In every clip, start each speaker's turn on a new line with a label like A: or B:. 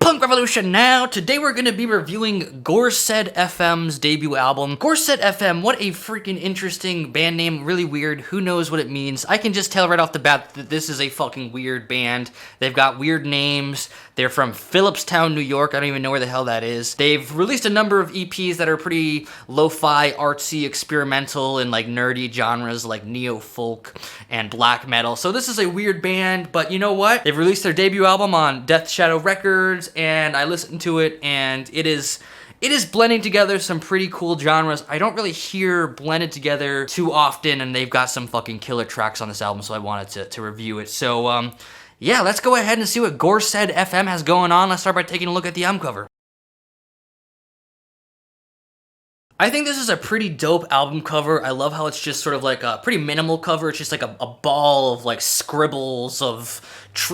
A: Punk Revolution now! Today we're going to be reviewing Gorsedd FM's debut album. Gorsedd FM, what a freaking interesting band name, really weird, who knows what it means. I can just tell right off the bat that this is a fucking weird band. They've got weird names, they're from Phillipstown, New York, I don't even know where the hell that is. They've released a number of EPs that are pretty lo-fi, artsy, experimental, and like nerdy genres like neo-folk and black metal. So this is a weird band, but you know what? They've released their debut album on Death Shadow Records, and I listened to it, and it is blending together some pretty cool genres. I don't really hear blended together too often, and they've got some fucking killer tracks on this album, so I wanted to review it. So, yeah, let's go ahead and see what Gorsedd FM has going on. Let's start by taking a look at the album cover. I think this is a pretty dope album cover. I love how it's just sort of like a pretty minimal cover. It's just like a ball of like scribbles of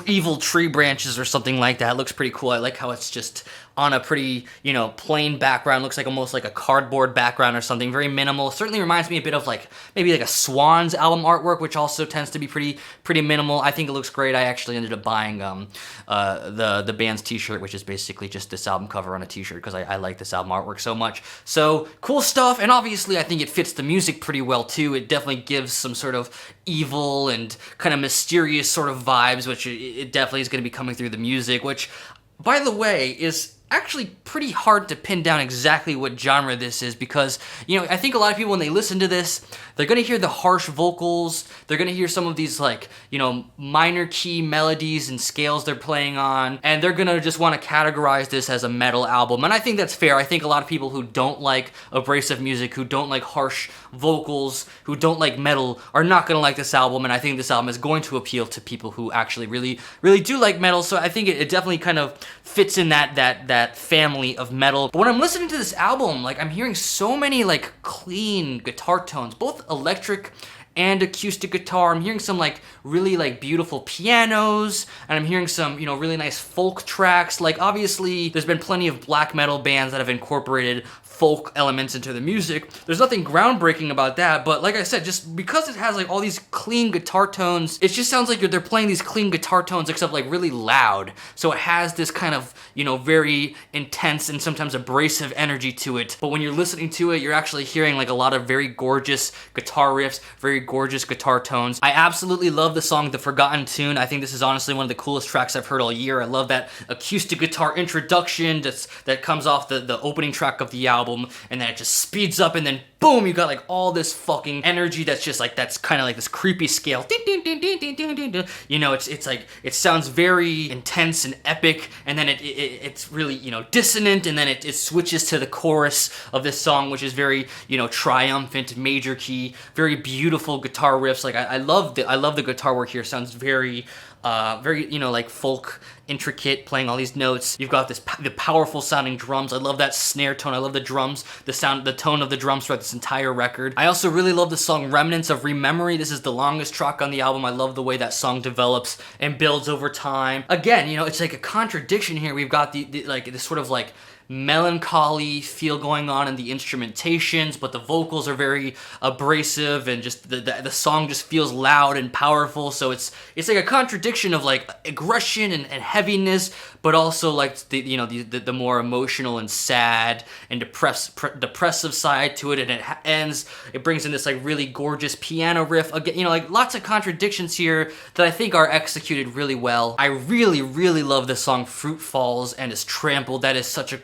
A: evil tree branches or something like that. It looks pretty cool. I like how it's just on a pretty, you know, plain background. Looks like almost like a cardboard background or something. Very minimal. Certainly reminds me a bit of like maybe like a Swans album artwork, which also tends to be pretty minimal. I think it looks great. I actually ended up buying the band's t-shirt, which is basically just this album cover on a t-shirt because I like this album artwork so much. So cool stuff, and obviously I think it fits the music pretty well too. It definitely gives some sort of evil and kind of mysterious sort of vibes, which it definitely is going to be coming through the music, which, by the way, is actually pretty hard to pin down exactly what genre this is because, you know, I think a lot of people when they listen to this, they're gonna hear the harsh vocals, they're gonna hear some of these like, you know, minor key melodies and scales they're playing on, and they're gonna just want to categorize this as a metal album, and I think that's fair. I think a lot of people who don't like abrasive music, who don't like harsh vocals, who don't like metal, are not gonna like this album, and I think this album is going to appeal to people who actually really do like metal, so I think it definitely kind of fits in that family of metal. But when I'm listening to this album, like, I'm hearing so many like clean guitar tones, both electric and acoustic guitar. I'm hearing some like really like beautiful pianos, and I'm hearing some, you know, really nice folk tracks. Like, obviously there's been plenty of black metal bands that have incorporated folk elements into the music. There's nothing groundbreaking about that, but like I said, just because it has like all these clean guitar tones, it just sounds like they're playing these clean guitar tones except like really loud. So it has this kind of, you know, very intense and sometimes abrasive energy to it. But when you're listening to it, you're actually hearing like a lot of very gorgeous guitar riffs, very gorgeous guitar tones. I absolutely love the song The Forgotten Tune. I think this is honestly one of the coolest tracks I've heard all year. I love that acoustic guitar introduction that comes off the opening track of the album, and then it just speeds up, and then boom, you got like all this fucking energy that's just like, that's kind of like this creepy scale. You know, it's like, it sounds very intense and epic, and then it's really, you know, dissonant, and then it switches to the chorus of this song, which is very, you know, triumphant, major key, very beautiful guitar riffs. Like, I love the guitar work here. Sounds very, you know, like folk, intricate, playing all these notes. You've got the powerful sounding drums. I love that snare tone. I love the drums, the tone of the drums throughout this entire record. I also really love the song Remnants of Rememory. This is the longest track on the album. I love the way that song develops and builds over time. Again, you know, it's like a contradiction here. We've got the like this sort of like melancholy feel going on in the instrumentations, but the vocals are very abrasive, and just the song just feels loud and powerful. So it's like a contradiction of like aggression and heaviness, but also like the more emotional and sad and depressive side to it. And it brings in this like really gorgeous piano riff. Again, you know, like lots of contradictions here that I think are executed really well. I really love the song Fruit Falls and Is Trampled. That is such a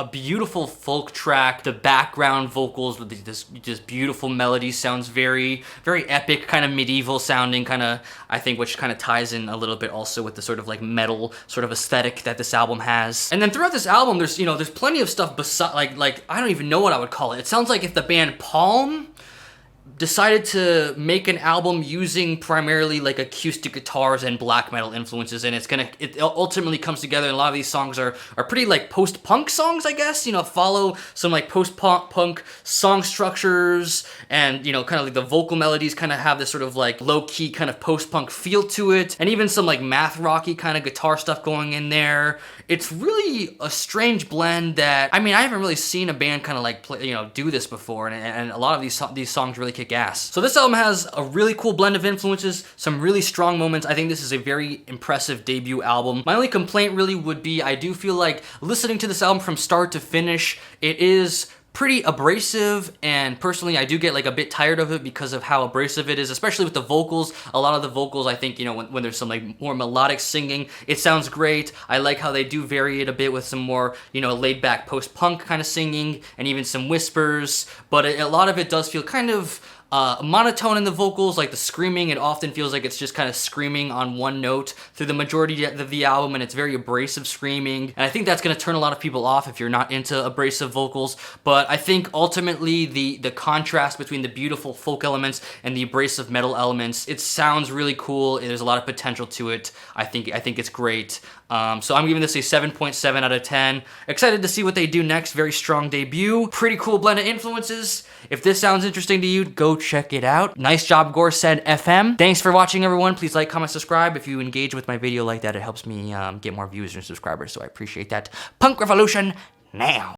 A: beautiful folk track. The background vocals with this beautiful melody sounds very epic, kind of medieval sounding, kind of, I think, which kind of ties in a little bit also with the sort of like metal sort of aesthetic that this album has. And then throughout this album, there's, you know, there's plenty of stuff beside, like I don't even know what I would call it. It sounds like if the band Palm decided to make an album using primarily like acoustic guitars and black metal influences, and it ultimately comes together, and a lot of these songs are pretty like post-punk songs, I guess, you know, follow some like post-punk song structures, and, you know, kind of like the vocal melodies kind of have this sort of like low-key kind of post-punk feel to it, and even some like math rocky kind of guitar stuff going in there. It's really a strange blend that, I mean, I haven't really seen a band kind of like play, you know, do this before, and a lot of these songs really kick ass. So this album has a really cool blend of influences, some really strong moments. I think this is a very impressive debut album. My only complaint really would be I do feel like listening to this album from start to finish, it is pretty abrasive, and personally I do get like a bit tired of it because of how abrasive it is, especially with the vocals. A lot of the vocals, I think, you know, when there's some like more melodic singing, it sounds great. I like how they do vary it a bit with some more, you know, laid back post-punk kind of singing and even some whispers, but a lot of it does feel kind of monotone in the vocals, like the screaming. It often feels like it's just kind of screaming on one note through the majority of the album, and it's very abrasive screaming. And I think that's gonna turn a lot of people off if you're not into abrasive vocals. But I think ultimately the contrast between the beautiful folk elements and the abrasive metal elements, it sounds really cool. There's a lot of potential to it. I think it's great. So I'm giving this a 7.7 out of 10. Excited to see what they do next. Very strong debut. Pretty cool blend of influences. If this sounds interesting to you, go check it out. Nice job, Gorsedd FM. Thanks for watching, everyone. Please like, comment, subscribe. If you engage with my video like that, it helps me get more views and subscribers, so I appreciate that. Punk Revolution now.